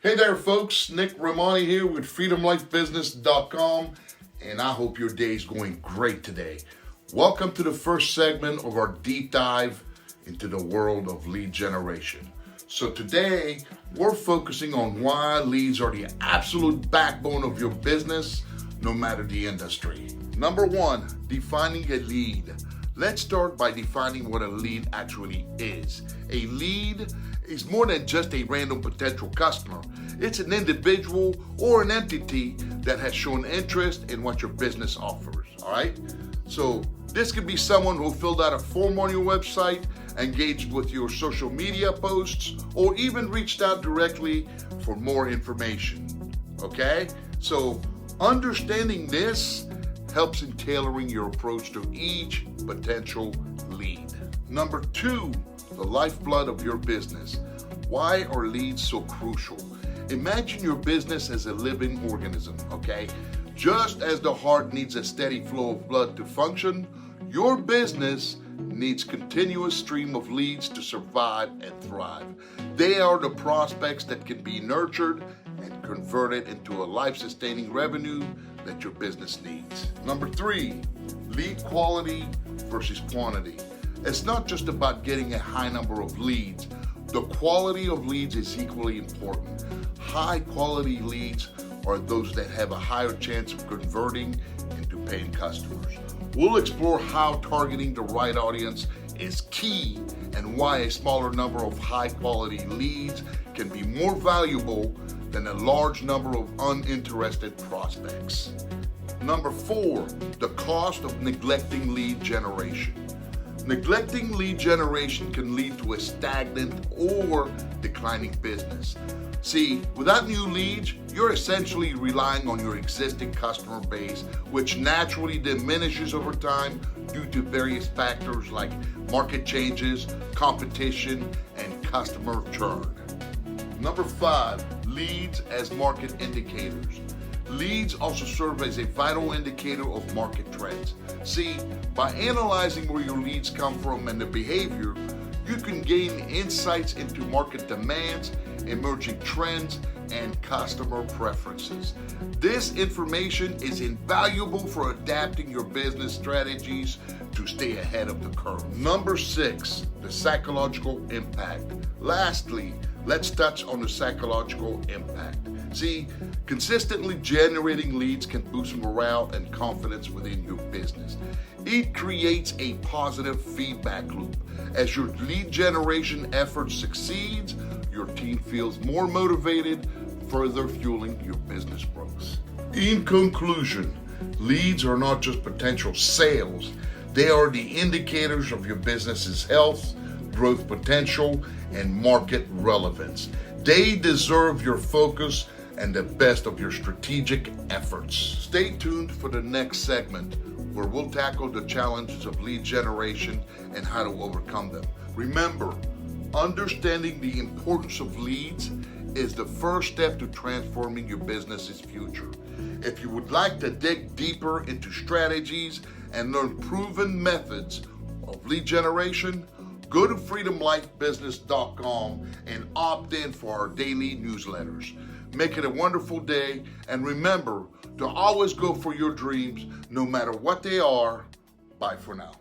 Hey there folks, Nick Rehmani here with freedomlifebusiness.com, and I hope your day is going great today. Welcome to the first segment of our deep dive into the world of lead generation. So today we're focusing on why leads are the absolute backbone of your business, no matter the industry. Number one, defining a lead. Let's start by defining what a lead actually is. A lead is more than just a random potential customer. It's an individual or an entity that has shown interest in what your business offers, all right? So this could be someone who filled out a form on your website, engaged with your social media posts, or even reached out directly for more information, okay? So understanding this helps in tailoring your approach to each potential lead. Number two, the lifeblood of your business. Why are leads so crucial? Imagine your business as a living organism, okay? Just as the heart needs a steady flow of blood to function, your business needs continuous stream of leads to survive and thrive. They are the prospects that can be nurtured and converted into a life-sustaining revenue that your business needs. Number three, lead quality versus quantity. It's not just about getting a high number of leads. The quality of leads is equally important. High quality leads are those that have a higher chance of converting into paying customers. We'll explore how targeting the right audience is key and why a smaller number of high quality leads can be more valuable than a large number of uninterested prospects. Number four, the cost of neglecting lead generation. Neglecting lead generation can lead to a stagnant or declining business. See, without new leads, you're essentially relying on your existing customer base, which naturally diminishes over time due to various factors like market changes, competition, and customer churn. Number five, leads as market indicators. Leads also serve as a vital indicator of market trends. See, by analyzing where your leads come from and their behavior, you can gain insights into market demands, emerging trends, and customer preferences. This information is invaluable for adapting your business strategies to stay ahead of the curve. Number six, the psychological impact. Lastly, let's touch on the psychological impact. See, consistently generating leads can boost morale and confidence within your business. It creates a positive feedback loop. As your lead generation efforts succeeds, your team feels more motivated, further fueling your business growth. In conclusion, leads are not just potential sales. They are the indicators of your business's health, growth potential, and market relevance. They deserve your focus and the best of your strategic efforts. Stay tuned for the next segment where we'll tackle the challenges of lead generation and how to overcome them. Remember, understanding the importance of leads is the first step to transforming your business's future. If you would like to dig deeper into strategies and learn proven methods of lead generation, go to freedomlifebusiness.com and opt in for our daily newsletters. Make it a wonderful day, and remember to always go for your dreams, no matter what they are. Bye for now.